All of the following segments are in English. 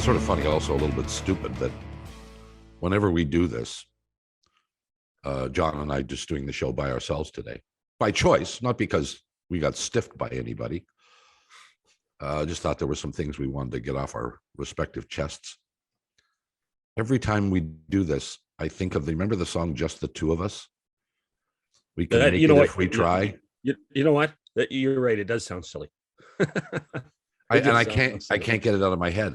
sort of funny, also a little bit stupid, that whenever we do this, John and I just doing the show by ourselves today, by choice, not because we got stiffed by anybody. Just thought there were some things we wanted to get off our respective chests. Every time we do this, I think of remember the song "Just the Two of Us." We can make it if we try. You know what? You're right. It does sound silly. I can't get it out of my head.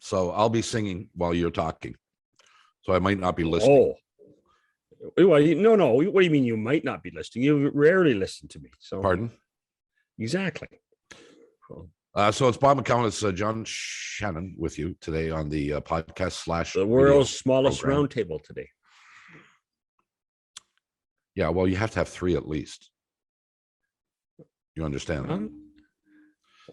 So I'll be singing while you're talking. So I might not be listening. Oh, well, no. What do you mean you might not be listening? You rarely listen to me. So pardon? Exactly. So it's Bob McCown. It's John Shannon with you today on the podcast / the world's smallest roundtable today. Yeah, well, you have to have 3 at least. You understand?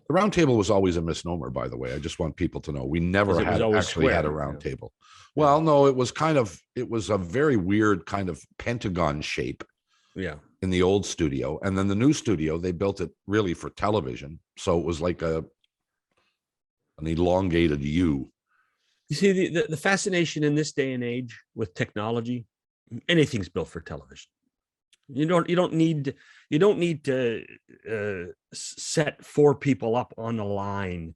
The round table was always a misnomer, by the way. I just want people to know we never had a round table. Well, no, it was a very weird kind of pentagon shape. Yeah. In the old studio. And then the new studio, they built it really for television. So it was like an elongated U. You see, the fascination in this day and age with technology, anything's built for television. You don't need to set 4 people up on a line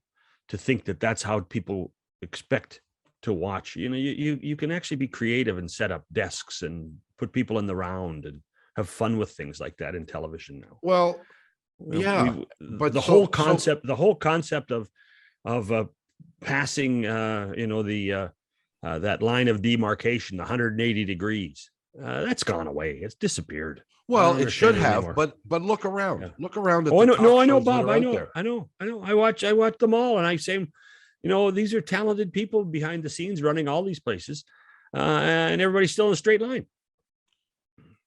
to think that that's how people expect to watch. You can actually be creative and set up desks and put people in the round and have fun with things like that in television now. Well, yeah, but the whole concept of passing, that line of demarcation, 180 degrees. That's gone away. It's disappeared. Well, it should have, but look around. Yeah. Look around at I know, Bob. I know. I watch them all, and I say, these are talented people behind the scenes running all these places, and everybody's still in a straight line.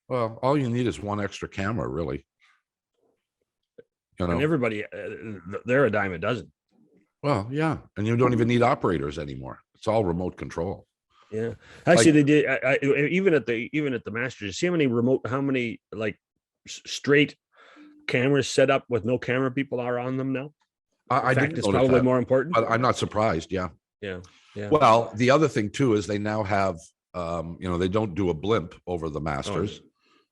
Well, all you need is one extra camera, really. And everybody, they're a dime a dozen. Well, yeah, and you don't even need operators anymore. It's all remote control. Yeah, actually, they did. Even at the Masters, see how many like straight cameras set up with no camera people are on them now. I think it's probably more important. But I'm not surprised. Yeah. Yeah. Well, the other thing too is they now have, they don't do a blimp over the Masters,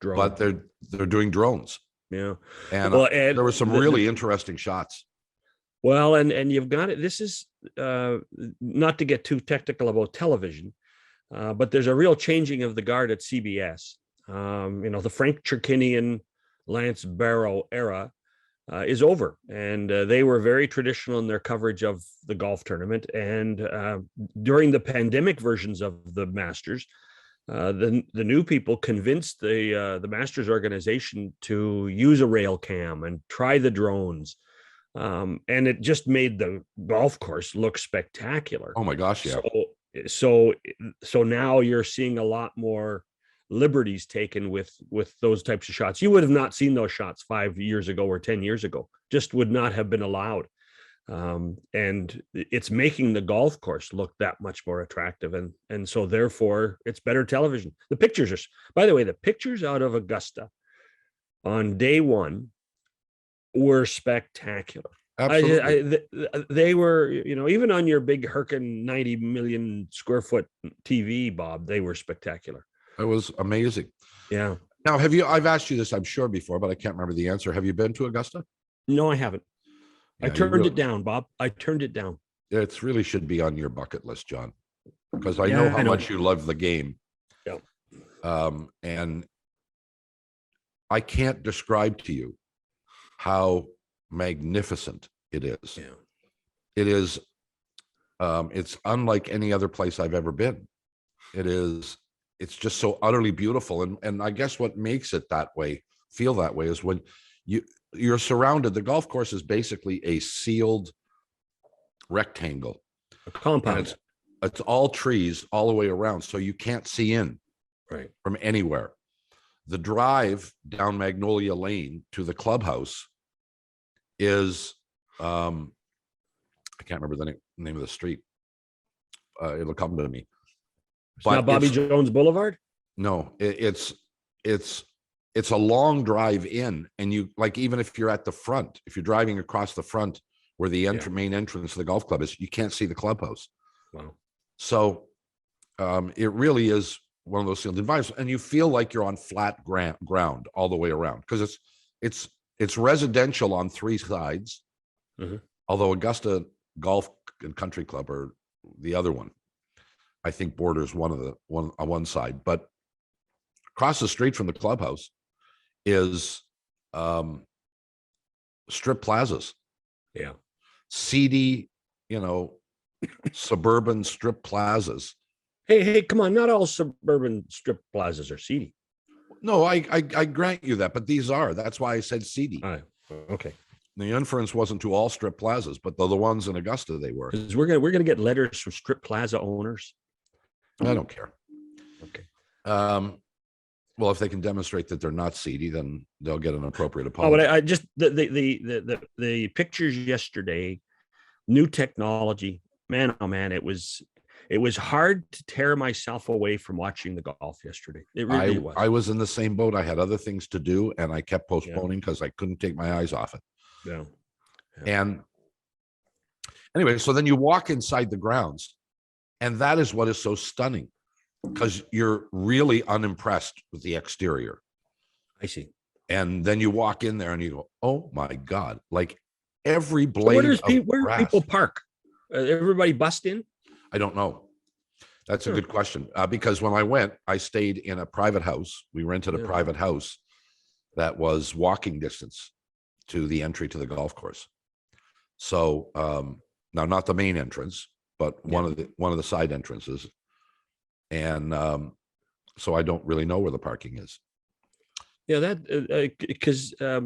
but they're doing drones. Yeah, and there were some really interesting shots. Well, and you've got it. This is not to get too technical about television, but there's a real changing of the guard at CBS. The Frank Cherkinian, Lance Barrow era is over, and they were very traditional in their coverage of the golf tournament. And during the pandemic versions of the Masters, the new people convinced the Masters organization to use a rail cam and try the drones. And it just made the golf course look spectacular. Oh my gosh, yeah. So now you're seeing a lot more liberties taken with those types of shots. You would have not seen those shots 5 years ago or 10 years ago. Just would not have been allowed. And it's making the golf course look that much more attractive. And so therefore it's better television. The pictures out of Augusta on day one were spectacular. Absolutely. They were, even on your big Herkin 90 million square foot TV, Bob, they were spectacular. It was amazing. Yeah. Now, I've asked you this, I'm sure, before, but I can't remember the answer. Have you been to Augusta? No, I haven't. Yeah, I turned it down, Bob. I turned it down. It really should be on your bucket list, John, because I know how much you love the game. Yeah. And I can't describe to you how magnificent it is. Yeah. It is. It's unlike any other place I've ever been. It's just so utterly beautiful. And I guess what makes it feel that way is when you're surrounded. The golf course is basically a sealed rectangle. A compound. It's all trees all the way around. So you can't see in from anywhere. The drive down Magnolia Lane to the clubhouse is, I can't remember the name of the street. It'll come to me. It's not Bobby Jones Boulevard? No, it's a long drive in, and you even if you're at the front, if you're driving across the front where the main entrance to the golf club is, you can't see the clubhouse. Wow. So it really is one of those sealed environments, and you feel like you're on flat ground all the way around because it's residential on three sides. Mm-hmm. Although Augusta Golf and Country Club or the other one, I think borders one on one side, but across the street from the clubhouse is strip plazas, Yeah. seedy, suburban strip plazas. Hey, come on! Not all suburban strip plazas are seedy. No, I grant you that, but these are. That's why I said seedy. Okay. The inference wasn't to all strip plazas, but the ones in Augusta, they were. Because we're gonna get letters from strip plaza owners. I don't care. Okay. Well, if they can demonstrate that they're not seedy, then they'll get an appropriate Oh, apology. but I just the pictures yesterday, new technology, man, oh man, it was hard to tear myself away from watching the golf yesterday. It really was. I was in the same boat. I had other things to do, and I kept postponing because I couldn't take my eyes off it. Yeah. And anyway, so then you walk inside the grounds, and that is what is so stunning because you're really unimpressed with the exterior. I see. And then you walk in there and you go, oh my God, like every blade So where do people park? Everybody bust in? I don't know. That's a good question. Because when I went, I stayed in a private house. We rented a private house that was walking distance to the entry to the golf course. So now not the main entrance, but one of the side entrances. And so I don't really know where the parking is. Yeah, that because I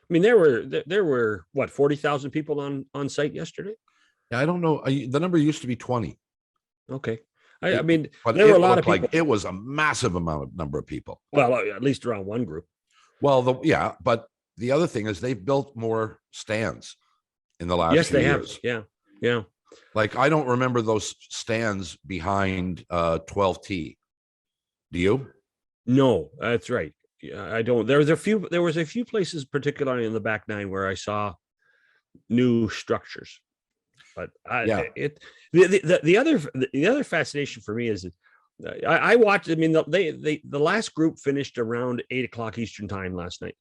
mean there were what 40,000 people on site yesterday. Yeah, I don't know. The number used to be 20. Okay, I mean but there were a lot of people. Like it was a massive number of people. Well, at least around one group. Well, but the other thing is they've built more stands in the last few years. Have. Yeah. Like I don't remember those stands behind 12T. Do you? No, that's right. Yeah, I don't. There was a few places, particularly in the back nine, where I saw new structures. But the other fascination for me is I watched. I mean, the last group finished around 8:00 Eastern time last night,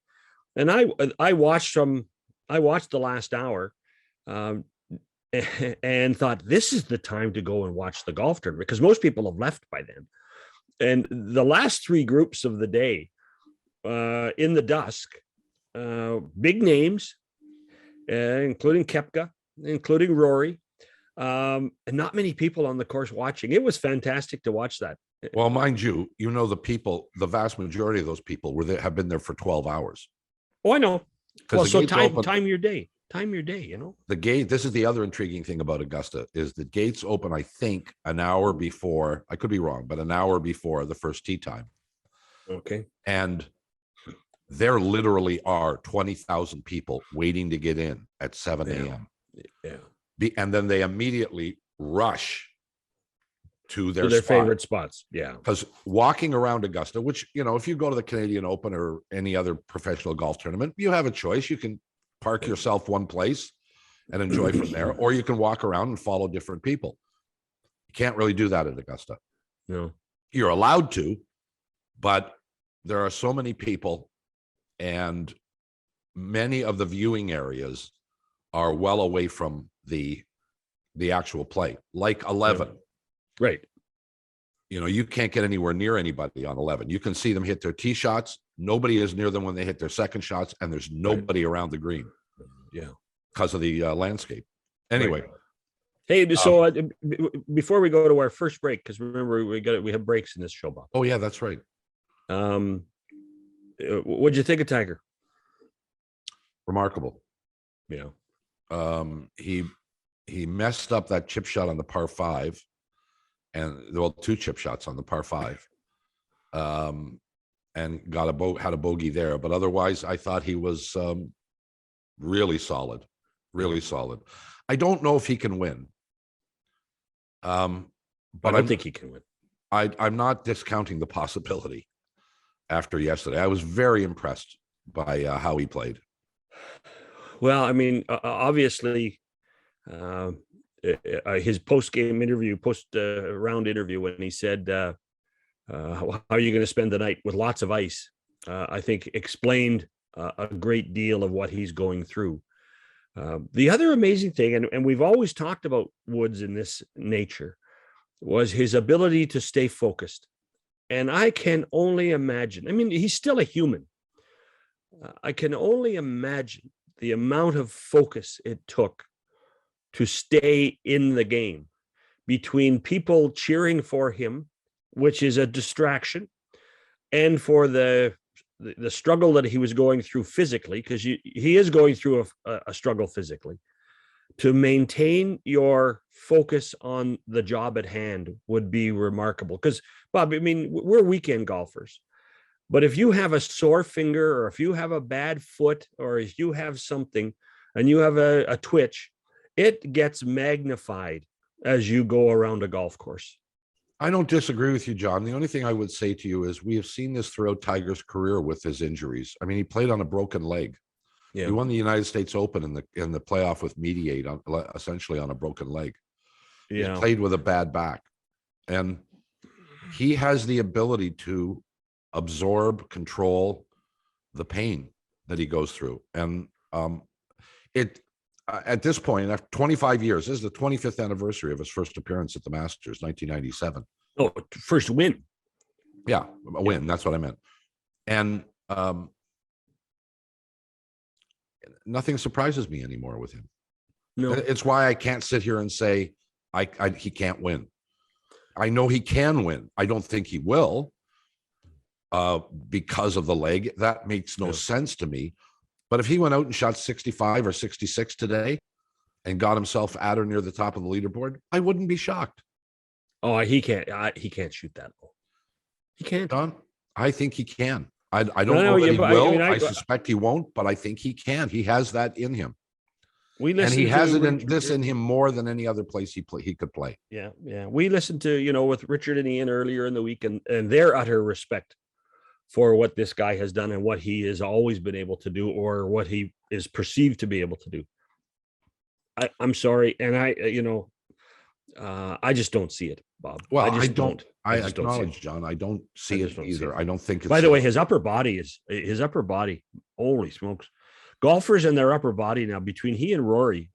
and I watched the last hour, and thought this is the time to go and watch the golf tournament because most people have left by then, and the last three groups of the day, in the dusk, big names, including Koepka, including Rory. And not many people on the course watching. It was fantastic to watch that. Well, mind you, the vast majority of those people have been there for 12 hours. Oh, I know. Well, so time your day. The gate. This is the other intriguing thing about Augusta is the gates open, I think, an hour before. I could be wrong, but an hour before the first tee time. Okay. And there literally are 20,000 people waiting to get in at 7 a.m. Yeah. And then they immediately rush to their favorite spots. Yeah. Because walking around Augusta, which, if you go to the Canadian Open or any other professional golf tournament, you have a choice. You can park yourself one place and enjoy from there, or you can walk around and follow different people. You can't really do that at Augusta. No. You're allowed to, but there are so many people, and many of the viewing areas are well away from the actual play, like 11. Right. You can't get anywhere near anybody on 11. You can see them hit their tee shots. Nobody is near them when they hit their second shots, and there's nobody around the green. Yeah. Because of the landscape. Anyway. Right. Hey, so before we go to our first break, because remember we have breaks in this show, Bob. Oh yeah, that's right. What'd you think of Tiger? Remarkable. Yeah. He messed up that chip shot on the par 5, and two chip shots on the par 5, and had a bogey there. But otherwise, I thought he was really solid, really solid. I don't know if he can win, but I don't think he can win. I'm not discounting the possibility. After yesterday, I was very impressed by how he played. Well, I mean, obviously, his post round interview when he said, how are you going to spend the night with lots of ice? I think explained a great deal of what he's going through. The other amazing thing, and we've always talked about Woods in this nature, was his ability to stay focused. And I can only imagine, I mean, he's still a human. I can only imagine the amount of focus it took to stay in the game between people cheering for him, which is a distraction, and for the struggle that he was going through physically, because he is going through a struggle physically. To maintain your focus on the job at hand would be remarkable. Because, Bob, I mean, we're weekend golfers, but if you have a sore finger, or if you have a bad foot, or if you have something and you have a twitch, it gets magnified as you go around a golf course. I don't disagree with you, John. The only thing I would say to you is we have seen this throughout Tiger's career with his injuries. I mean, he played on a broken leg. Yeah. He won the United States Open in the playoff with Mediate, essentially on a broken leg. Yeah. He played with a bad back, and he has the ability to absorb, control the pain that he goes through. And at this point, after 25 years, this is the 25th anniversary of his first appearance at the Masters, 1997. Oh, first win. Yeah, a win. That's what I meant. And nothing surprises me anymore with him. No, it's why I can't sit here and say he can't win. I know he can win. I don't think he will because of the leg. That makes no sense to me. But if he went out and shot 65 or 66 today and got himself at or near the top of the leaderboard, I wouldn't be shocked. Oh, he can't shoot that low. He can't. John, I think he can. I don't know that he will. I suspect he won't, but I think he can. He has that in him. And he has it in him more than any other place he could play. Yeah. We listened to, with Richard and Ian earlier in the week, and their utter respect for what this guy has done and what he has always been able to do, or what he is perceived to be able to do. I'm sorry. And I just don't see it, Bob. Well, I don't. I acknowledge, John. I don't see it either. I don't think it's. By the way, his upper body, holy smokes. Golfers and their upper body now, between he and Rory,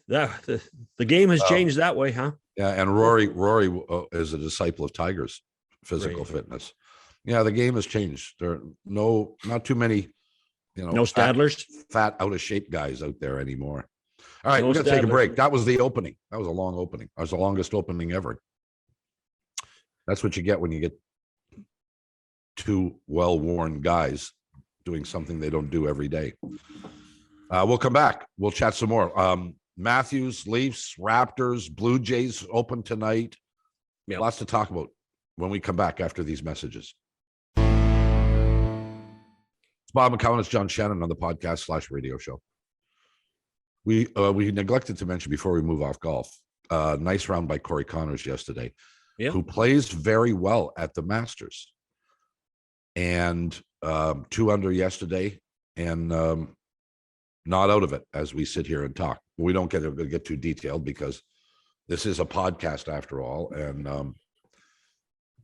the game has changed that way, huh? Yeah, and Rory is a disciple of Tiger's physical fitness. Yeah, the game has changed. There are not too many, no Stadlers, fat out of shape guys out there anymore. All right, we're going to take a break. That was the opening. That was a long opening. That was the longest opening ever. That's what you get when you get two well-worn guys doing something they don't do every day. We'll come back. We'll chat some more. Matthews, Leafs, Raptors, Blue Jays open tonight. Yep. Lots to talk about when we come back after these messages. It's Bob McCown. It's John Shannon on the podcast/radio show. We neglected to mention before we move off golf, nice round by Corey Connors yesterday, who plays very well at the Masters. And 2 under yesterday, and not out of it as we sit here and talk. We don't get too detailed because this is a podcast after all. And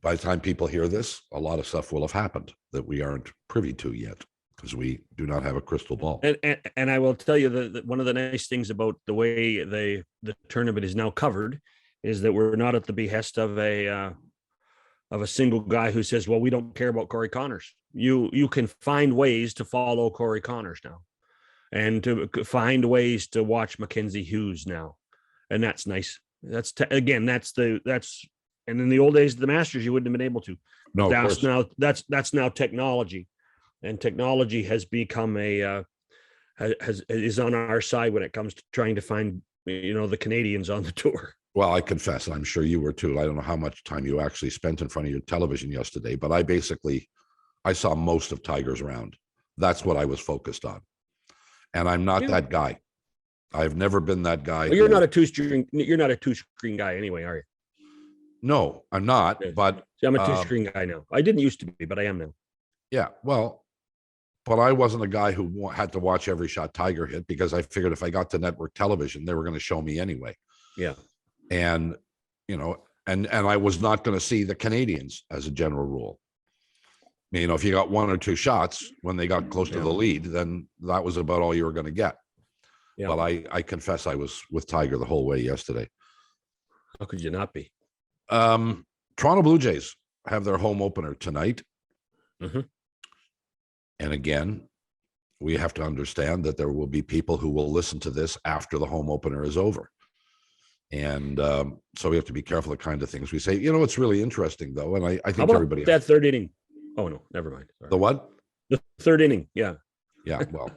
by the time people hear this, a lot of stuff will have happened that we aren't privy to yet, because we do not have a crystal ball. And I will tell you that one of the nice things about the way the tournament is now covered is that we're not at the behest of a single guy who says, well, we don't care about Corey Connors. You can find ways to follow Corey Connors now, and to find ways to watch Mackenzie Hughes now. And that's nice. That's and in the old days of the Masters, you wouldn't have been able to. No, that's now technology, and technology has become is on our side when it comes to trying to find, the Canadians on the tour. Well, I confess, I'm sure you were too. I don't know how much time you actually spent in front of your television yesterday, but I saw most of Tiger's round. That's what I was focused on. And I'm not that guy. I've never been that guy. Well, you're not a two-screen guy anyway, are you? No, I'm not. But I'm a two-screen guy now. I didn't used to be, but I am now. Yeah, well, but I wasn't a guy who had to watch every shot Tiger hit because I figured if I got to network television, they were going to show me anyway. Yeah. And, and I was not going to see the Canadians as a general rule. If you got one or two shots when they got close to the lead, then that was about all you were going to get. Yeah. But I confess I was with Tiger the whole way yesterday. How could you not be? Toronto Blue Jays have their home opener tonight. Mm-hmm. And again, we have to understand that there will be people who will listen to this after the home opener is over. And so we have to be careful the kind of things we say. It's really interesting, though. And I think everybody... that third inning. Oh, no, never mind. Sorry. The what? The third inning. Yeah. Yeah. Well,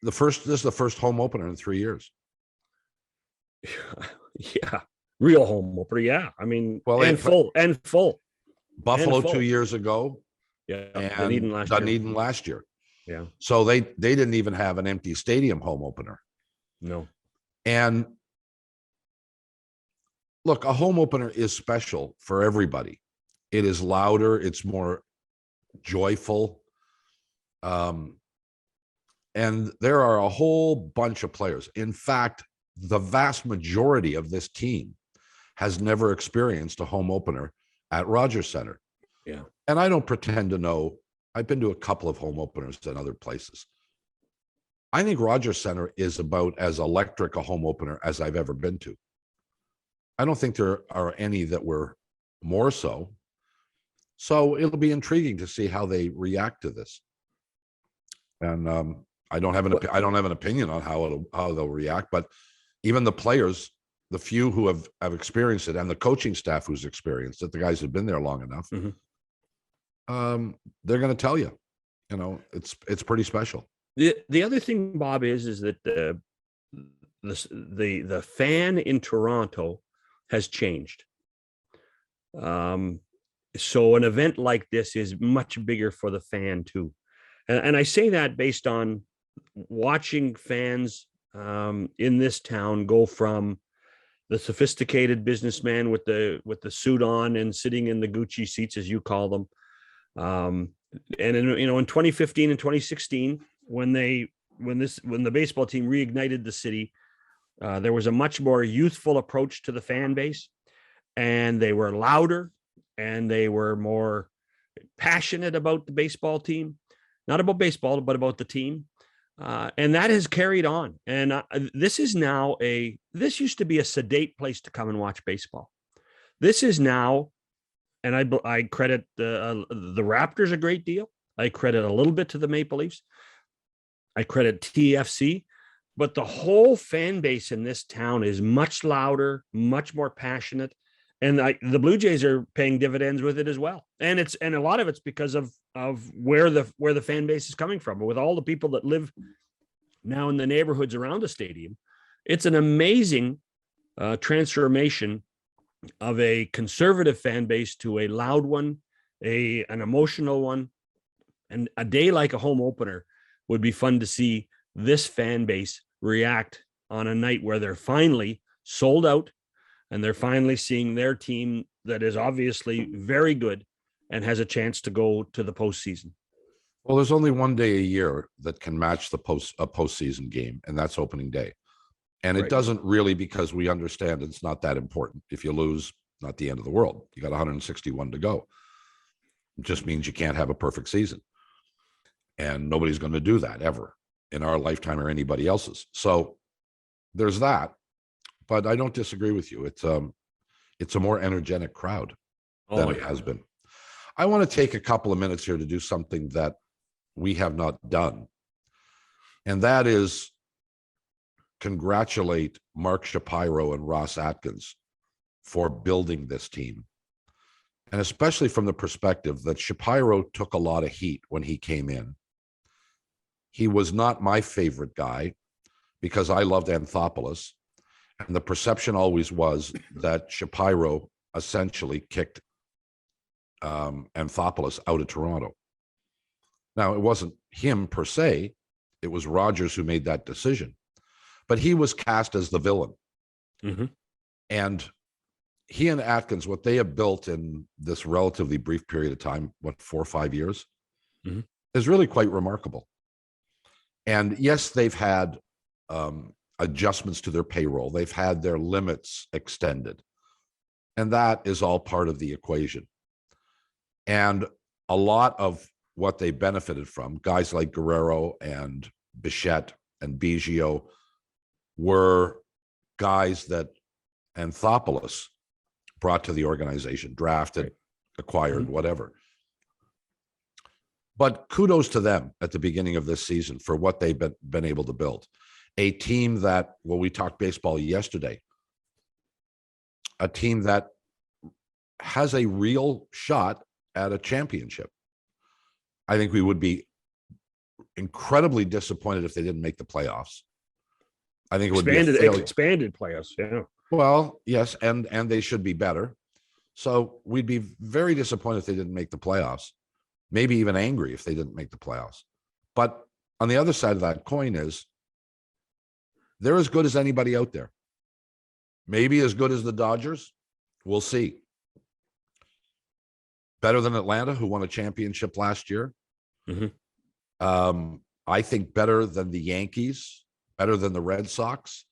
this is the first home opener in 3 years. Yeah. Real home opener. Yeah. I mean, full. Buffalo 2 years ago. Yeah. And Dunedin last year. Yeah. So they didn't even have an empty stadium home opener. No. And look, a home opener is special for everybody. It is louder. It's more joyful. And there are a whole bunch of players. In fact, the vast majority of this team has never experienced a home opener at Rogers Centre. Yeah. And I don't pretend to know. I've been to a couple of home openers in other places. I think Rogers Centre is about as electric a home opener as I've ever been to. I don't think there are any that were more so. So it'll be intriguing to see how they react to this. And I don't have an opinion on how they'll react, but even the players, the few who have experienced it, and the coaching staff who's experienced it, the guys who've been there long enough, they're going to tell you, it's pretty special. The other thing, Bob, is that the fan in Toronto has changed. So an event like this is much bigger for the fan too. And I say that based on watching fans in this town go from the sophisticated businessman with the suit on and sitting in the Gucci seats, as you call them. And in 2015 and 2016, when the baseball team reignited the city, there was a much more youthful approach to the fan base, and they were louder and they were more passionate about the baseball team, not about baseball, but about the team. And that has carried on. And this used to be a sedate place to come and watch baseball. This is now, and I credit the Raptors a great deal. I credit a little bit to the Maple Leafs. I credit TFC, but the whole fan base in this town is much louder, much more passionate. And the Blue Jays are paying dividends with it as well. And a lot of it's because of where the fan base is coming from. With all the people that live now in the neighborhoods around the stadium, it's an amazing transformation of a conservative fan base to a loud one, an emotional one. And a day like a home opener would be fun to see this fan base react on a night where they're finally sold out and they're finally seeing their team that is obviously very good and has a chance to go to the postseason. Well, there's only one day a year that can match a postseason game, and that's opening day. And it doesn't really, because we understand it's not that important. If you lose, not the end of the world. You got 161 to go. It just means you can't have a perfect season. And nobody's going to do that ever in our lifetime or anybody else's. So there's that. But I don't disagree with you. It's a more energetic crowd than it has been. I want to take a couple of minutes here to do something that we have not done. And that is congratulate Mark Shapiro and Ross Atkins for building this team. And especially from the perspective that Shapiro took a lot of heat when he came in. He was not my favorite guy because I loved Anthopoulos. And the perception always was that Shapiro essentially kicked Anthopoulos out of Toronto. Now, it wasn't him per se. It was Rogers who made that decision. But he was cast as the villain. Mm-hmm. And he and Atkins, what they have built in this relatively brief period of time, 4 or 5 years, is really quite remarkable. And yes, they've had adjustments to their payroll. They've had their limits extended. And that is all part of the equation. And a lot of what they benefited from, guys like Guerrero and Bichette and Biggio, were guys that Anthopoulos brought to the organization, drafted, acquired, whatever. But kudos to them at the beginning of this season for what they've been able to build. A team that, well, we talked baseball yesterday, a team that has a real shot at a championship. I think we would be incredibly disappointed if they didn't make the playoffs. I think it would be expanded playoffs. Yeah. Well, yes, and they should be better. So we'd be very disappointed if they didn't make the playoffs. Maybe even angry if they didn't make the playoffs. But on the other side of that coin is they're as good as anybody out there. Maybe as good as the Dodgers. We'll see. Better than Atlanta, who won a championship last year. I think better than the Yankees, better than the Red Sox.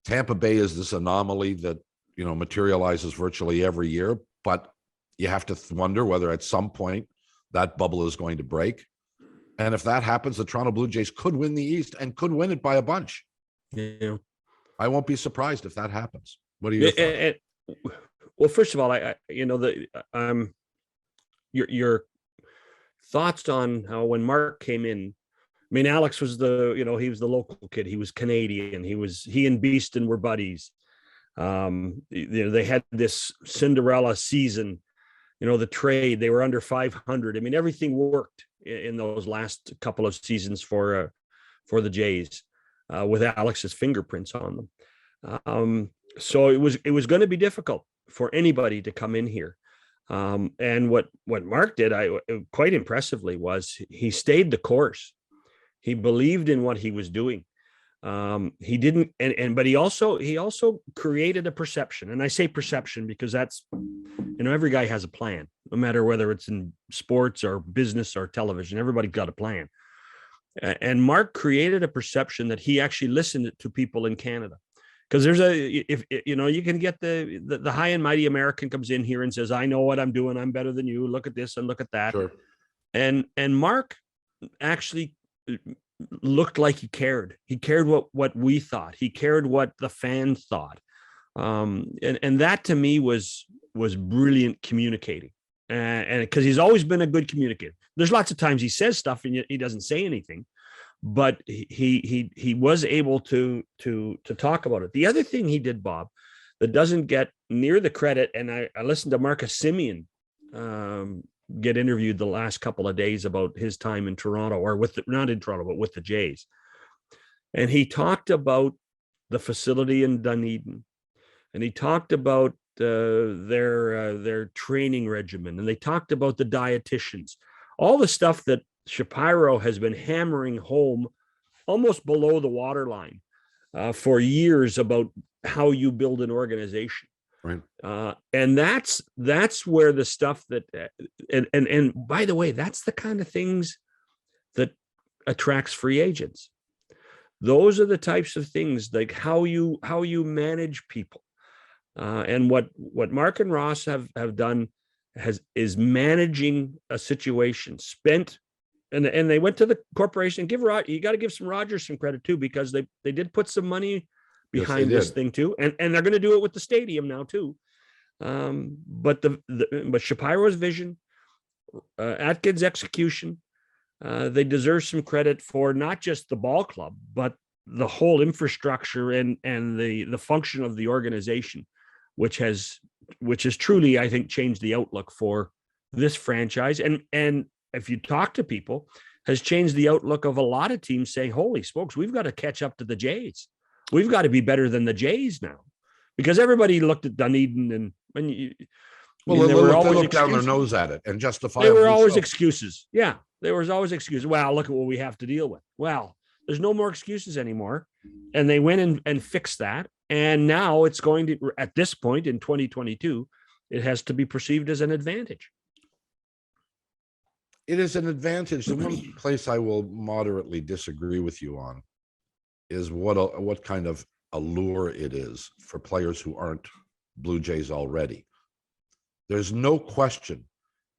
Tampa Bay is this anomaly that, materializes virtually every year, but you have to wonder whether at some point that bubble is going to break. And if that happens, the Toronto Blue Jays could win the East and could win it by a bunch. Yeah. I won't be surprised if that happens. What are your thoughts? Well, first of all, your thoughts on how when Mark came in, I mean, Alex was he was the local kid. He was Canadian. He and Beeston were buddies. They had this Cinderella season, the trade, they were under 500. I mean, everything worked in those last couple of seasons for the Jays, with Alex's fingerprints on them. So it was going to be difficult for anybody to come in here. And what Mark did, quite impressively, was he stayed the course. He believed in what he was doing. He didn't, but he also created a perception. And I say perception because that's, every guy has a plan, no matter whether it's in sports or business or television. Everybody's got a plan. And Mark created a perception that he actually listened to people in Canada. Because there's you can get the high and mighty American comes in here and says, I know what I'm doing. I'm better than you. Look at this and look at that. Sure. And Mark actually looked like he cared. He cared what we thought. He cared what the fans thought. And that to me was brilliant communicating. And because he's always been a good communicator. There's lots of times he says stuff and he doesn't say anything. But he was able to talk about it. The other thing he did, Bob, that doesn't get near the credit, and I listened to Marcus Semien get interviewed the last couple of days about his time in Toronto, or not in Toronto, but with the Jays. And he talked about the facility in Dunedin, and he talked about their training regimen, and they talked about the dietitians, all the stuff that Shapiro has been hammering home almost below the waterline for years about how you build an organization. Right. And that's where the stuff that, and by the way, that's the kind of things that attracts free agents. Those are the types of things, like how you manage people. And what Mark and Ross have done is managing a situation and they went to the corporation. You got to give some Rogers some credit too, because they did put some money behind this thing too, and they're going to do it with the stadium now too. But Shapiro's vision, Atkins' execution, they deserve some credit for not just the ball club, but the whole infrastructure and the function of the organization, which has truly, I think, changed the outlook for this franchise. And if you talk to people, has changed the outlook of a lot of teams saying, holy smokes, we've got to catch up to the Jays. We've got to be better than the Jays now, because everybody looked at Dunedin they looked down their nose at it and justified. They were always excuses. Yeah, there was always excuses. Well, look at what we have to deal with. Well, There's no more excuses anymore. And they went and fixed that. And now it's going to, at this point in 2022, it has to be perceived as an advantage. It is an advantage. The one place I will moderately disagree with you on is what kind of allure it is for players who aren't Blue Jays already. There's no question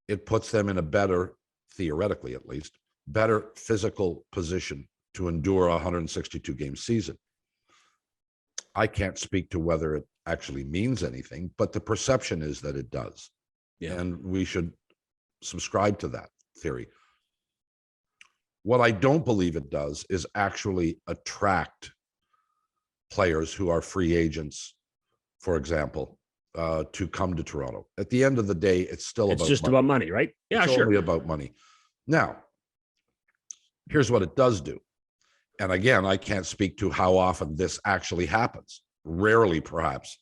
it puts them in a better, theoretically at least, better physical position to endure a 162 game season. I can't speak to whether it actually means anything, but the perception is that it does. Yeah. And we should subscribe to that theory. What I don't believe it does is actually attract players who are free agents, for example, to come to Toronto. At the end of the day, it's just about money, right? Yeah, it's only about money. Now, here's what it does do. And again, I can't speak to how often this actually happens. Rarely, perhaps.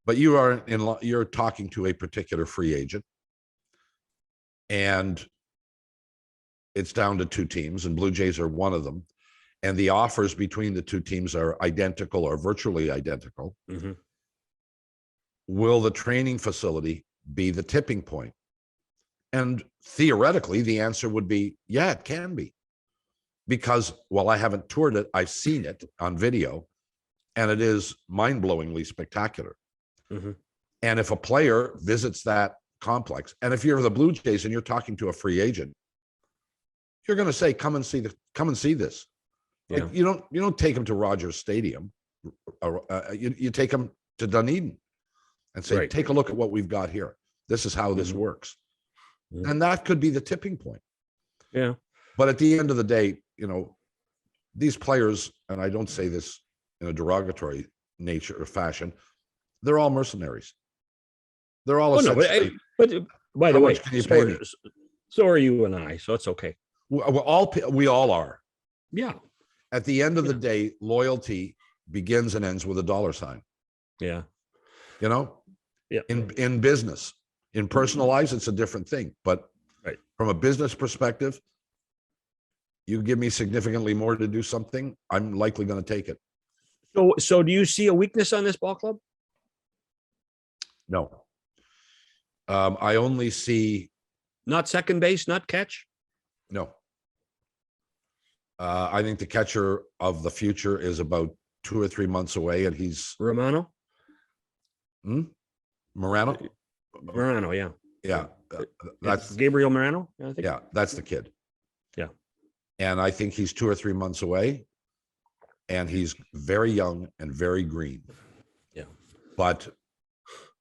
But you're talking to a particular free agent, and it's down to two teams, and Blue Jays are one of them. And the offers between the two teams are identical or virtually identical. Mm-hmm. Will the training facility be the tipping point? And theoretically, the answer would be, yeah, it can be. Because while I haven't toured it, I've seen it on video, and it is mind-blowingly spectacular. Mm-hmm. And if a player visits that complex, and if you're the Blue Jays and you're talking to a free agent, you're going to say, come and see this. Yeah. You don't take them to Rogers Stadium. You take them to Dunedin and say, take a look at what we've got here. This is how this works. Mm-hmm. And that could be the tipping point. Yeah. But at the end of the day, these players, and I don't say this in a derogatory nature or fashion, they're all mercenaries. They're all essentially. But by the way, so are you and I, so it's okay. We all are. Yeah. At the end of the day, loyalty begins and ends with a dollar sign. Yeah. Yeah. In business, in personal lives, it's a different thing. But from a business perspective, you give me significantly more to do something, I'm likely going to take it. So do you see a weakness on this ball club? No. I only see. Not second base, not catch? No. I think the catcher of the future is about 2 or 3 months away, and he's Romano. Morano, yeah. Yeah. That's Gabriel Morano. I think. Yeah, that's the kid. Yeah. And I think he's 2 or 3 months away, and he's very young and very green. Yeah. But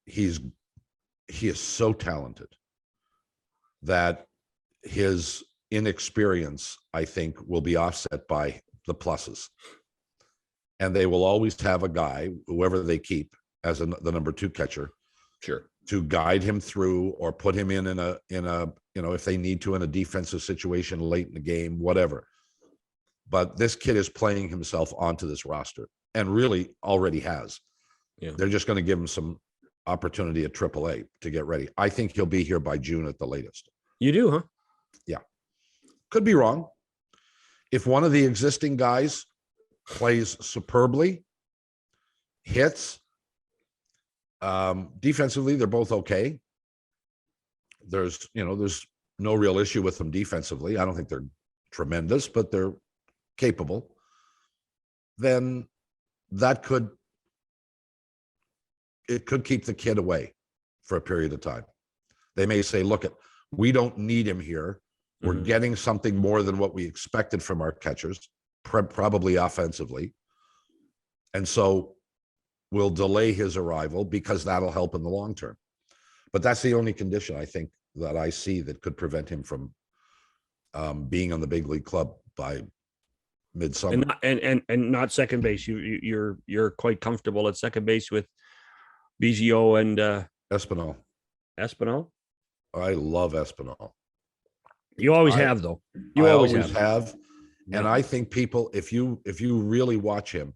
he is so talented that his inexperience, I think, will be offset by the pluses. And they will always have a guy, whoever they keep as the number 2 catcher, sure, to guide him through or put him in a if they need to in a defensive situation late in the game, whatever. But this kid is playing himself onto this roster, and really already has. Yeah. They're just going to give him some opportunity at AAA to get ready. I think he'll be here by June at the latest. You do, huh? Yeah. Could be wrong. If one of the existing guys plays superbly, hits, defensively, they're both okay. There's no real issue with them defensively. I don't think they're tremendous, but they're capable. Then it could keep the kid away for a period of time. They may say, look, we don't need him here. We're getting something more than what we expected from our catchers, probably offensively. And so we'll delay his arrival because that'll help in the long term. But that's the only condition I think that I see that could prevent him from being on the big league club by midsummer. And not second base. You're quite comfortable at second base with Biggio and Espinal. Espinal? I love Espinal. You always have, though. You always have. And I think people, if you really watch him,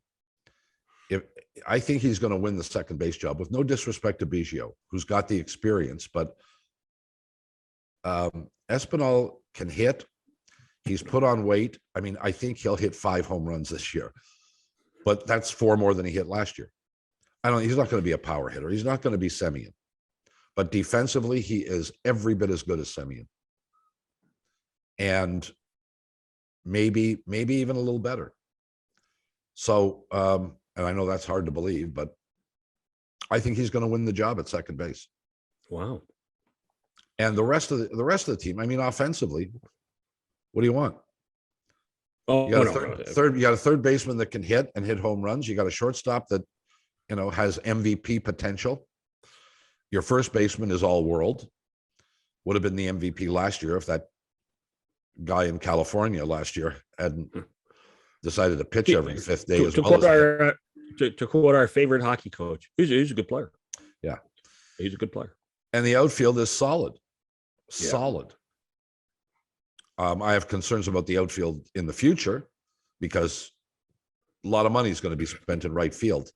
I think he's going to win the second base job, with no disrespect to Biggio, who's got the experience, but Espinal can hit. He's put on weight. I mean, I think he'll hit 5 home runs this year, but that's 4 more than he hit last year. He's not going to be a power hitter. He's not going to be Semien, but defensively, he is every bit as good as Semien. And maybe even a little better. So, and I know that's hard to believe, but I think he's going to win the job at second base. Wow. And the rest of the team, I mean, offensively, what do you want? Oh, You got a third baseman that can hit and hit home runs. You got a shortstop that, has MVP potential. Your first baseman is all world. Would have been the MVP last year if that guy in California last year hadn't decided to pitch every 5th day to quote our favorite hockey coach, he's a good player. Yeah. He's a good player. And the outfield is solid. Yeah. Solid. I have concerns about the outfield in the future because a lot of money is going to be spent in right field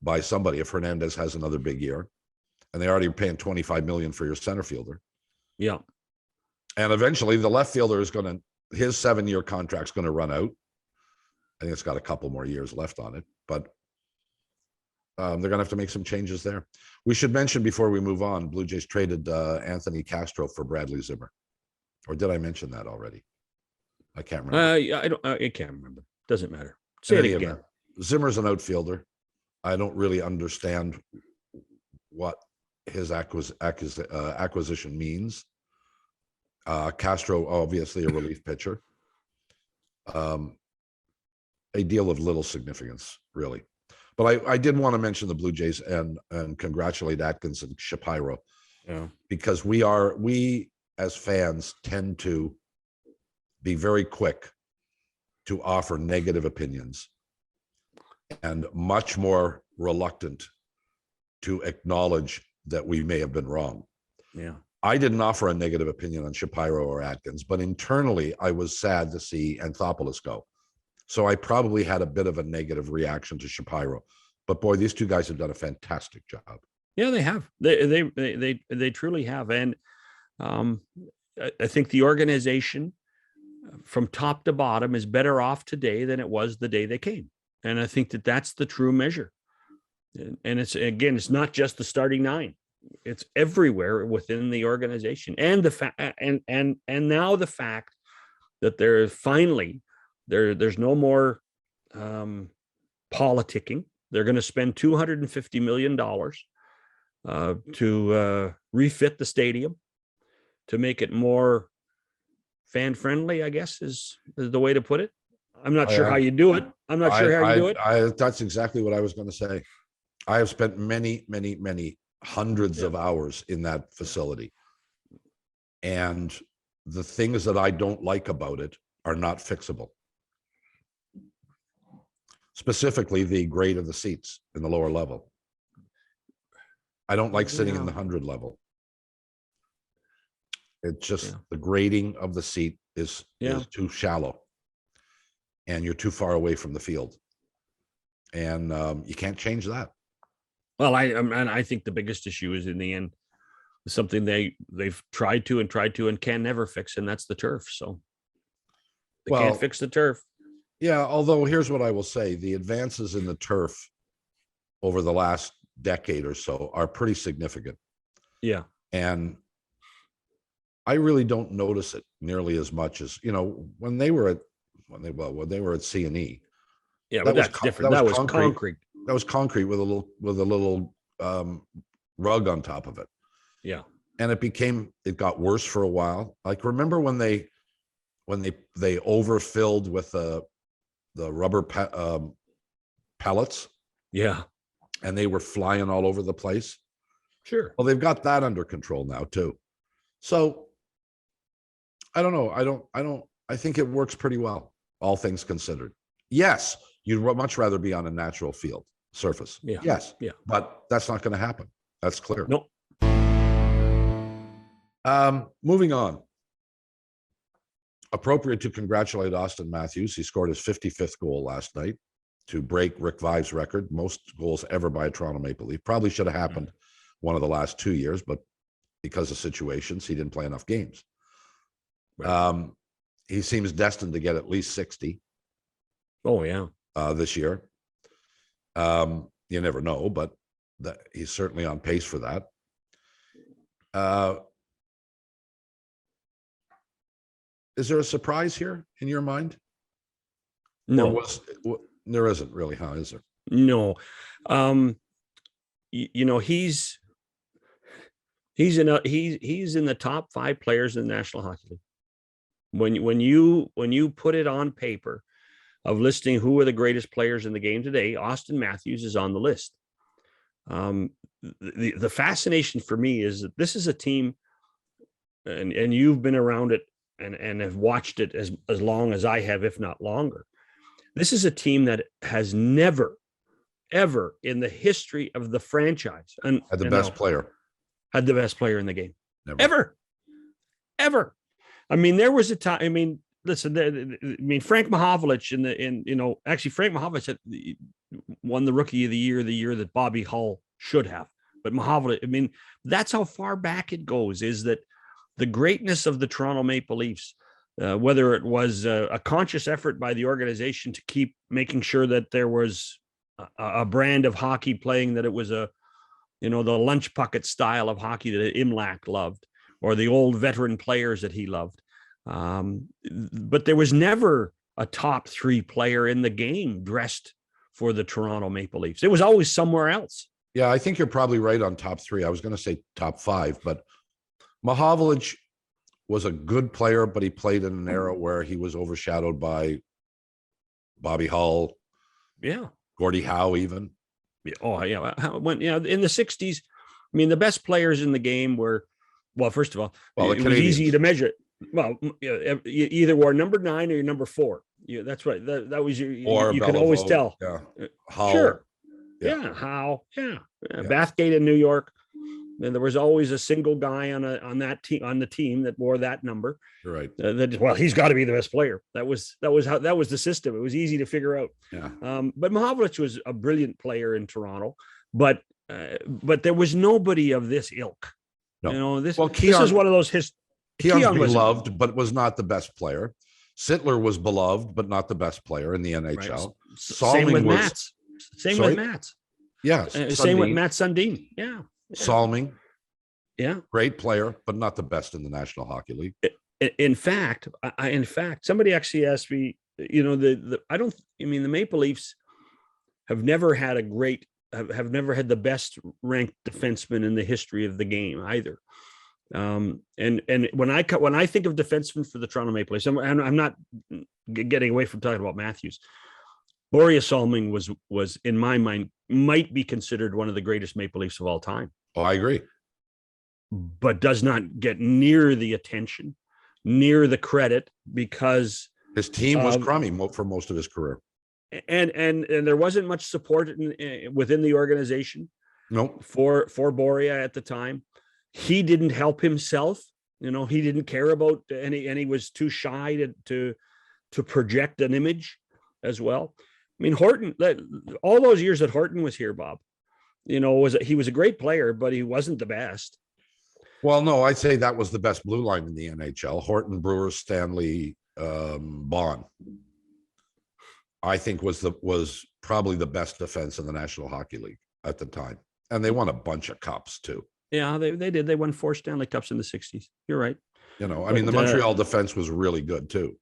by somebody if Hernandez has another big year. And they already are paying $25 million for your center fielder. Yeah. And eventually the left fielder is his 7-year contract's going to run out. I think it's got a couple more years left on it, but they're going to have to make some changes there. We should mention before we move on, Blue Jays traded Anthony Castro for Bradley Zimmer. Or did I mention that already? I can't remember. I can't remember. Doesn't matter. Say it again. Zimmer's an outfielder. I don't really understand what his acquisition means. Castro, obviously a relief pitcher. A deal of little significance, really. But I did want to mention the Blue Jays and congratulate Atkins and Shapiro. Yeah. Because we as fans tend to be very quick to offer negative opinions and much more reluctant to acknowledge that we may have been wrong. Yeah. I didn't offer a negative opinion on Shapiro or Atkins, but internally I was sad to see Anthopoulos go. So I probably had a bit of a negative reaction to Shapiro. But boy, these two guys have done a fantastic job. Yeah, they have. They truly have. And I think the organization from top to bottom is better off today than it was the day they came. And I think that that's the true measure. And it's not just the starting 9. It's everywhere within the organization. And and now the fact that there's no more politicking. They're going to spend $250 million to refit the stadium, to make it more fan friendly, I guess is the way to put it. I'm not sure how you do it. I'm not sure how you do it. That's exactly what I was going to say. I have spent many, many, many hundreds of hours in that facility. And the things that I don't like about it are not fixable. Specifically, the grade of the seats in the lower level. I don't like sitting in the 100 level. It's just the grading of the seat is too shallow. And you're too far away from the field. And you can't change that. Well, I think the biggest issue is in the end something they've tried to and can never fix, and that's the turf. So they can't fix the turf. Yeah, although here's what I will say: the advances in the turf over the last decade or so are pretty significant. Yeah, and I really don't notice it nearly as much as when they were at C&E. Yeah, but that's different. That was concrete. That was concrete with a little rug on top of it. Yeah. And it got worse for a while. Like, remember when they overfilled with the rubber pellets? Yeah. And they were flying all over the place. Sure. Well, they've got that under control now too. So I don't know. I think it works pretty well, all things considered. Yes, you'd much rather be on a natural field surface. Yeah. Yes. Yeah. But that's not going to happen. That's clear. Nope. Moving on. Appropriate to congratulate Auston Matthews. He scored his 55th goal last night to break Rick Vai's record, most goals ever by a Toronto Maple Leaf. Probably should have happened one of the last 2 years, but because of situations, he didn't play enough games. Right. he seems destined to get at least 60 Oh yeah. this year. You never know, but he's certainly on pace for that. Is there a surprise here in your mind? No, There isn't really, huh? Is there? no. You know, he's he's in the top 5 players in the National Hockey League. When you put it on paper of listing who are the greatest players in the game today, Auston Matthews is on the list. The fascination for me is that this is a team, and you've been around it and have watched it as long as I have, if not longer. This is a team that has never, ever in the history of the franchise Had the best player. Had the best player in the game. Never. Ever. I mean, there was a time. I mean, listen. Frank Mahovlich actually Frank Mahovlich won the Rookie of the year that Bobby Hull should have. But Mahovlich, I mean, that's how far back it goes. Is that the greatness of the Toronto Maple Leafs? Whether it was a conscious effort by the organization to keep making sure that there was a brand of hockey playing, that it was the lunch bucket style of hockey that Imlach loved, or the old veteran players that he loved. But there was never a top 3 player in the game dressed for the Toronto Maple Leafs. It was always somewhere else. Yeah, I think you're probably right on top 3. I was going to say top 5, but Mahovlich was a good player, but he played in an era where he was overshadowed by Bobby Hull. Yeah. Gordie Howe even. Oh, yeah. In the 60s, I mean, the best players in the game were, well, first of all, it was easy to measure. Well, you either were number 9 or you're number 4. That's right. That was your, you could always tell. Yeah. Howe. Sure. Yeah. Howe. Yeah. Bathgate in New York. And there was always a single guy on the team that wore that number. Right. He's got to be the best player. That was the system. It was easy to figure out. Yeah. But Mahovlich was a brilliant player in Toronto, but there was nobody of this ilk. No. This Keon, is one of those. Keon was beloved, but was not the best player. Sittler was beloved, but not the best player in the NHL. Right. Same with Matz. With Matz. Yeah. Same with Matt Sundin. Yeah. Salming, yeah, great player, but not the best in the National Hockey League. In fact, somebody actually asked me, the Maple Leafs have never had have never had the best ranked defenseman in the history of the game either. And when I think of defensemen for the Toronto Maple Leafs, and I'm not getting away from talking about Matthews, Boreas Salming was in my mind might be considered one of the greatest Maple Leafs of all time. Oh, I agree. But does not get near the attention, near the credit, because his team was crummy for most of his career. And there wasn't much support within the organization. Nope. For Borea at the time. He didn't help himself. He didn't care about and he was too shy to project an image as well. I mean, Horton, all those years that Horton was here, Bob, he was a great player, but he wasn't the best. Well, no, I'd say that was the best blue line in the NHL. Horton, Brewer, Stanley, Bond, I think was probably the best defense in the National Hockey League at the time. And they won a bunch of cups too. Yeah, they did. They won 4 Stanley Cups in the 60s. You're right. The Montreal defense was really good too.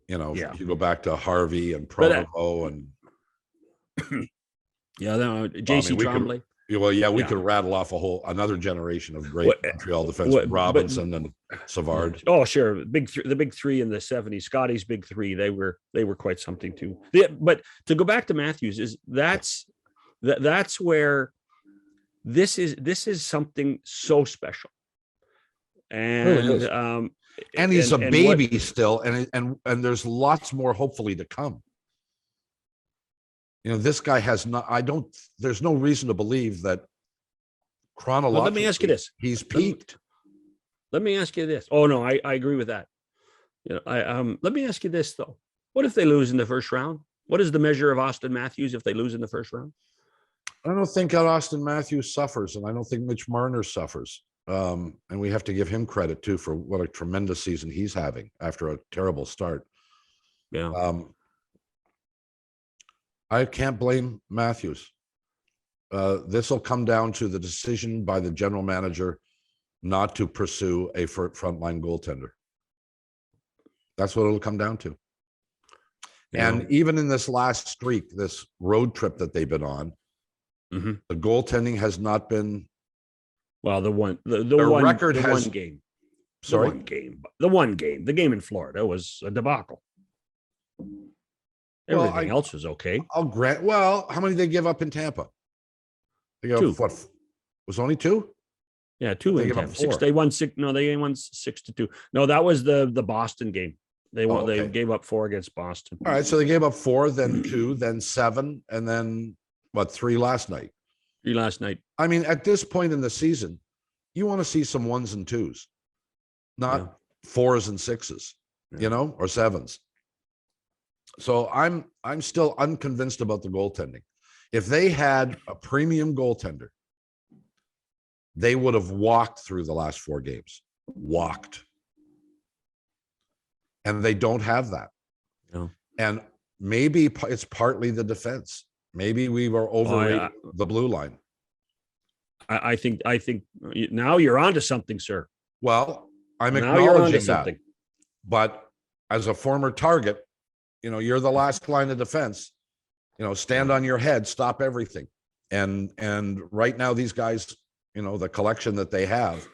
If you go back to Harvey and Provo and JC Tremblay. We could rattle off another generation of great Montreal defense. Robinson and Savard. Oh, sure. The big three in the 70s, Scotty's big 3, they were quite something too. But to go back to Matthews, that's where this is something so special. And really and he's a baby still, and there's lots more hopefully to come. This guy has not. There's no reason to believe that chronologically. Let me ask you this: he's peaked. Let me ask you this. Oh no, I agree with that. Let me ask you this though: what if they lose in the first round? What is the measure of Auston Matthews if they lose in the first round? I don't think that Auston Matthews suffers, and I don't think Mitch Marner suffers. and we have to give him credit too for what a tremendous season he's having after a terrible start. Yeah. I can't blame Matthews. This will come down to the decision by the general manager not to pursue a frontline goaltender. That's what it'll come down to. Yeah. And even in this last streak, this road trip that they've been on, Mhm. the goaltending has not been. Well, the one record has. one game. Sorry, The game in Florida was a debacle. Everything else was okay. I'll grant. Well, how many did they give up in Tampa? They got 2. what? Was only 2? Yeah, 2 in Tampa. 6. They won 6. No, they won 6-2. No, that was the Boston game. They won. Okay. They gave up 4 against Boston. All right, so they gave up 4, then 2, then 7, and then 3 last night. 3 last night. I mean, at this point in the season, you want to see some 1s and 2s, not 4s and 6s, or 7s. So I'm still unconvinced about the goaltending. If they had a premium goaltender, they would have walked through the last 4 games. Walked. And they don't have that. No. And maybe it's partly the defense. Maybe we were overrating the blue line. I think now you're onto something, sir. Well, I'm now you're onto acknowledging that. something. But as a former target, you're the last line of defense. Stand on your head, stop everything. And right now, these guys, the collection that they have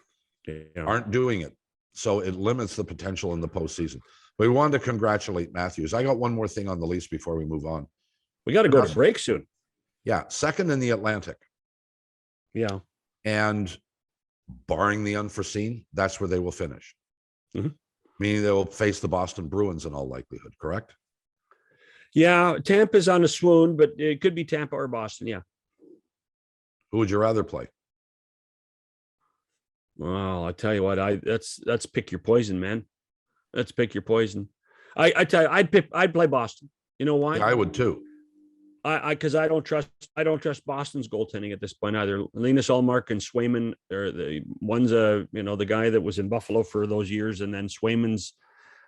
aren't doing it. So it limits the potential in the postseason. But we wanted to congratulate Matthews. I got one more thing on the Leafs before we move on. We got to go to break soon. Yeah, second in the Atlantic. Yeah. And barring the unforeseen, that's where they will finish. Mm-hmm. Meaning they will face the Boston Bruins in all likelihood, correct? Yeah, Tampa's on a swoon, but it could be Tampa or Boston. Yeah. Who would you rather play? Well, I tell you what, that's pick your poison, man. Let's pick your poison. I tell you, I'd play Boston. You know why? Yeah, I would too. Because I don't trust Boston's goaltending at this point either. Linus Ullmark and Swayman, one's the guy that was in Buffalo for those years, and then Swayman's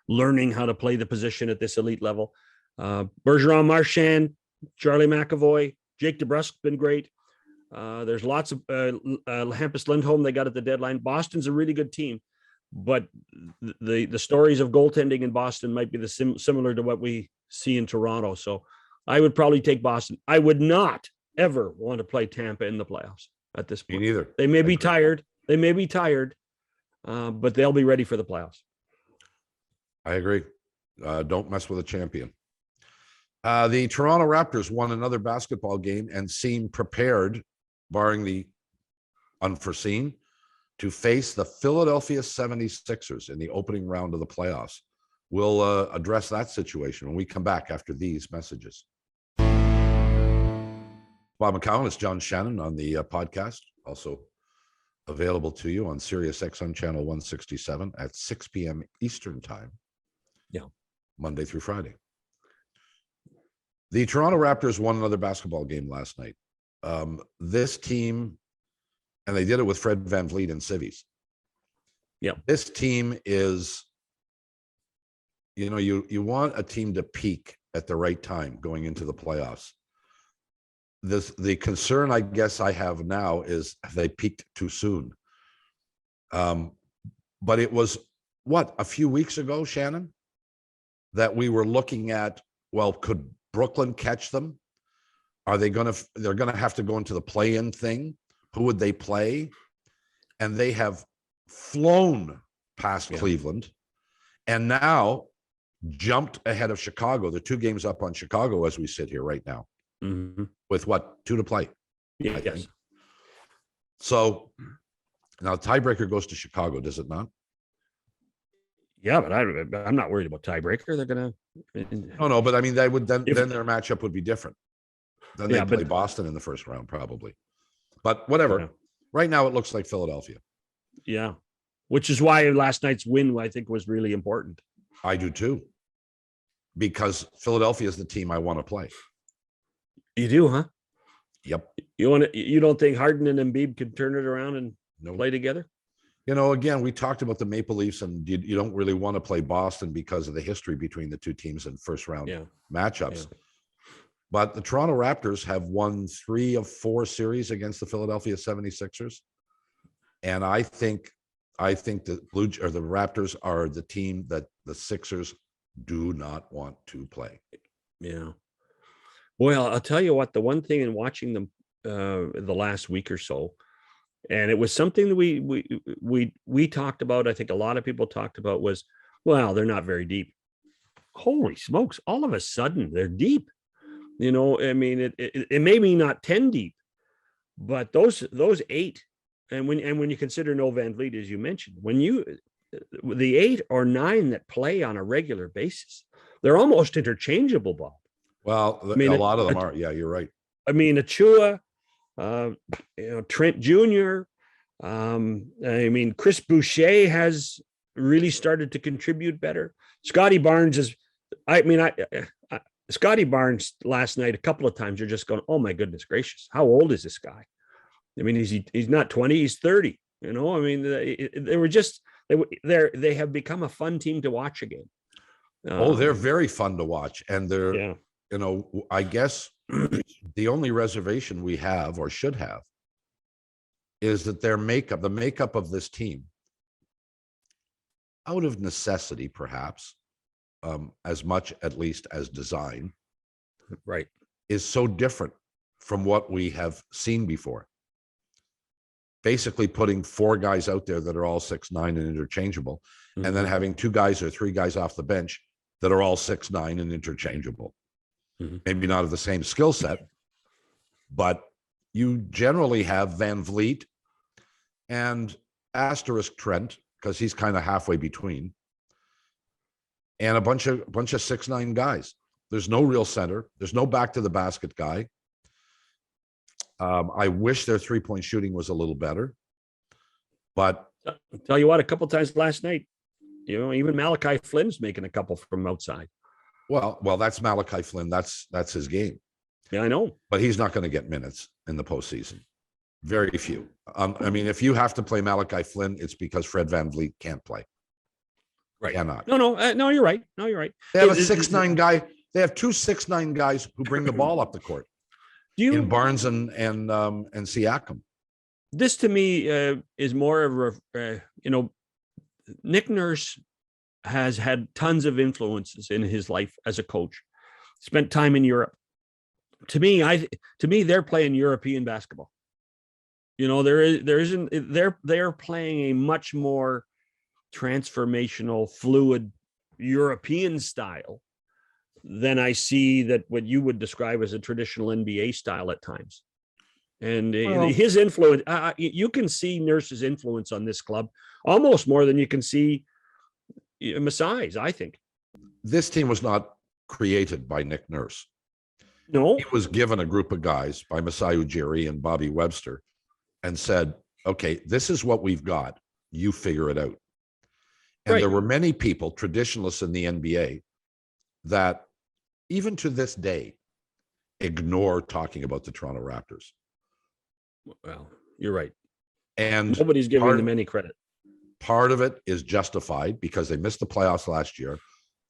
learning how to play the position at this elite level. Bergeron, Marchand, Charlie McAvoy, Jake DeBrusk's been great. There's lots of Hampus Lindholm they got at the deadline. Boston's a really good team, but the stories of goaltending in Boston might be similar to what we see in Toronto. So I would probably take Boston. I would not ever want to play Tampa in the playoffs at this point. Me neither. They may be tired. But they'll be ready for the playoffs. I agree. Don't mess with a champion. The Toronto Raptors won another basketball game and seem prepared, barring the unforeseen, to face the Philadelphia 76ers in the opening round of the playoffs. We'll address that situation when we come back after these messages. Bob McCown, it's John Shannon on the podcast, also available to you on Sirius XM channel 167 at 6 p.m. Eastern time. Yeah. Monday through Friday. The Toronto Raptors won another basketball game last night. This team, and they did it with Fred VanVleet and Civvies. Yeah. This team is, you want a team to peak at the right time going into the playoffs. The concern I guess I have now is they peaked too soon. But it was a few weeks ago, Shannon, that we were looking at, could Brooklyn catch them? They're going to have to go into the play-in thing. Who would they play? And they have flown past Cleveland and now jumped ahead of Chicago. They're 2 games up on Chicago as we sit here right now. Mm-hmm. With 2 to play. Yeah, yes. So now tiebreaker goes to Chicago, does it not? Yeah, but I'm not worried about tiebreaker. They're gonna. No, but I mean, they would then their matchup would be different. Then they play Boston in the first round, probably. But whatever. Yeah. Right now, it looks like Philadelphia. Yeah, which is why last night's win, I think, was really important. I do too, because Philadelphia is the team I want to play. You do, huh? Yep. You don't think Harden and Embiid could turn it around and play together? Again, we talked about the Maple Leafs, and you don't really want to play Boston because of the history between the two teams in first round matchups. Yeah. But the Toronto Raptors have won 3 of 4 series against the Philadelphia 76ers. And I think the the Raptors are the team that the Sixers do not want to play. Yeah. Well, I'll tell you what, the one thing in watching them the last week or so, and it was something that we talked about, I think a lot of people talked about, was, well, they're not very deep. Holy smokes, all of a sudden they're deep. I mean, it may be not 10 deep, but those 8, and when you consider no Van Vliet, as you mentioned, the 8 or 9 that play on a regular basis, they're almost interchangeable, Bob. Well, a lot of them are. Yeah, you're right. I mean, Achua, Trent Jr. I mean, Chris Boucher has really started to contribute better. Scotty Barnes is, Scotty Barnes last night, a couple of times, you're just going, oh my goodness gracious, how old is this guy? I mean, he's not 20, he's 30. I mean, they have become a fun team to watch again. They're very fun to watch, and they're, I guess the only reservation we have or should have is that the makeup of this team, out of necessity, perhaps, as much at least as design, right, is so different from what we have seen before. Basically putting 4 guys out there that are all 6'9" and interchangeable, and then having 2 guys or 3 guys off the bench that are all 6'9" and interchangeable. Maybe not of the same skill set, but you generally have Van Vliet and asterisk Trent, because he's kind of halfway between, and a bunch of 6'9" guys. There's no real center. There's no back to the basket guy. I wish their 3-point shooting was a little better, but I'll tell you what, a couple times last night, even Malachi Flynn's making a couple from outside. Well, that's Malachi Flynn. That's his game. Yeah, I know. But he's not going to get minutes in the postseason. Very few. I mean, if you have to play Malachi Flynn, it's because Fred Van Vliet can't play. Right. Cannot. No, you're right. No, you're right. They have a 6'9" guy. They have 2 6'9" guys who bring the ball up the court. In Barnes and Siakam. This to me is more of Nick Nurse has had tons of influences in his life as a coach. Spent time in Europe. To me, they're playing European basketball. They're playing a much more transformational, fluid European style than I see that what you would describe as a traditional NBA style at times. And his influence, you can see Nurse's influence on this club almost more than you can see Masai's, I think. This team was not created by Nick Nurse. No. He was given a group of guys by Masai Ujiri and Bobby Webster and said, okay, this is what we've got. You figure it out. And there were many people, traditionalists in the NBA, that even to this day ignore talking about the Toronto Raptors. Well, you're right. And nobody's giving them any credit. Part of it is justified because they missed the playoffs last year.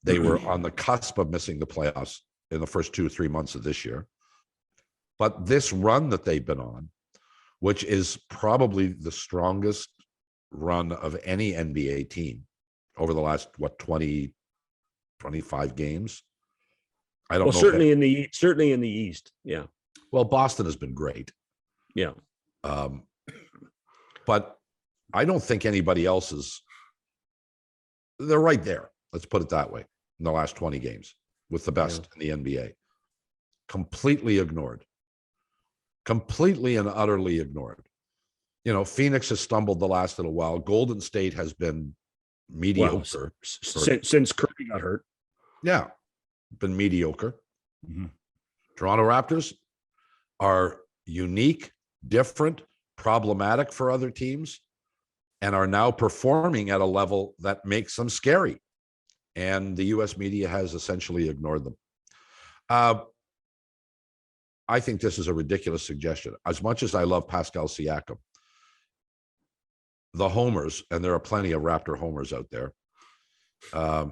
They were on the cusp of missing the playoffs in the first 2 or 3 months of this year. But this run that they've been on, which is probably the strongest run of any NBA team over the last, 20, 25 games. I don't know. Certainly in the East. Yeah. Well, Boston has been great. Yeah. But I don't think anybody else they're right there. Let's put it that way. In the last 20 games with the best in the NBA. Completely ignored. Completely and utterly ignored. Phoenix has stumbled the last little while. Golden State has been mediocre. Since Curry got hurt. Yeah. Been mediocre. Toronto Raptors are unique, different, problematic for other teams, and are now performing at a level that makes them scary. And the U.S. media has essentially ignored them. I think this is a ridiculous suggestion. As much as I love Pascal Siakam, the homers, and there are plenty of Raptor homers out there, are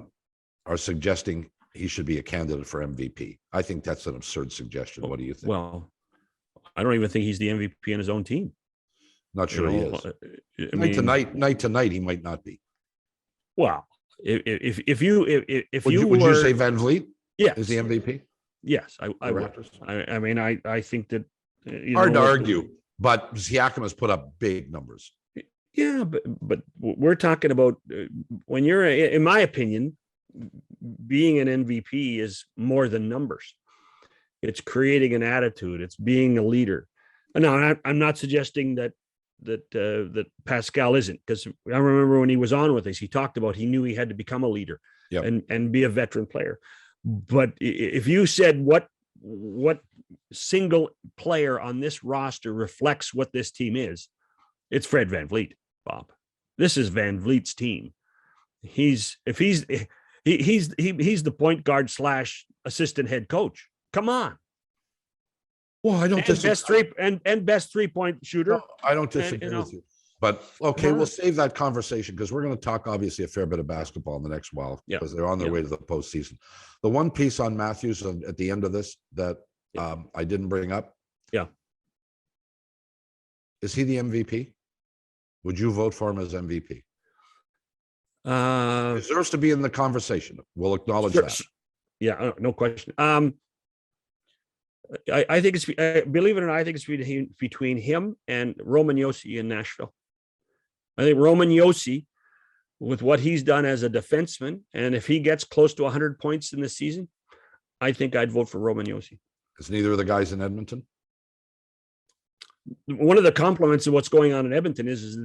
suggesting he should be a candidate for MVP. I think that's an absurd suggestion. What do you think? Well, I don't even think he's the MVP in his own team. Not sure he is. I Night mean, to night, he might not be. well, if you Would you were, say Van Vliet yes, is the MVP? yes, I The would. Raptors? I mean, I think that Hard to argue, but Siakam has put up big numbers. Yeah, but we're talking about when you're, in my opinion, being an MVP is more than numbers. It's creating an attitude. It's being a leader. Now, I'm not suggesting that Pascal isn't, because I remember when he was on with us, he talked about he knew he had to become a leader, Yep. and be a veteran player. But if you said what single player on this roster reflects what this team is, it's Fred VanVleet, Bob. This is VanVleet's team. He's the point guard / assistant head coach. Come on. Well, I don't And disagree. best 3-point shooter. No, I don't disagree with you. But okay, we'll save that conversation because we're going to talk obviously a fair bit of basketball in the next while because they're on their way to the postseason. The one piece on Matthews at the end of this that I didn't bring up. Yeah. Is he the MVP? Would you vote for him as MVP? Deserves to be in the conversation. We'll acknowledge that. Yeah, no question. I think it's, believe it or not, I think it's between him and Roman Josi in Nashville. I think Roman Josi, with what he's done as a defenseman, and if he gets close to 100 points in this season, I think I'd vote for Roman Josi. Is neither of the guys in Edmonton? One of the compliments of what's going on in Edmonton is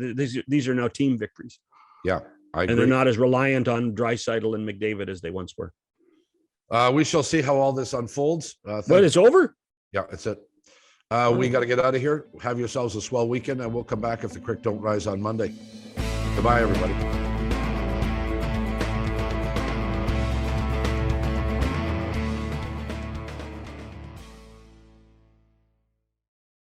these are now team victories. Yeah, I agree. And they're not as reliant on Draisaitl and McDavid as they once were. We shall see how all this unfolds. But it's over? Yeah, that's it. We got to get out of here. Have yourselves a swell weekend, and we'll come back if the creek don't rise on Monday. Goodbye, everybody.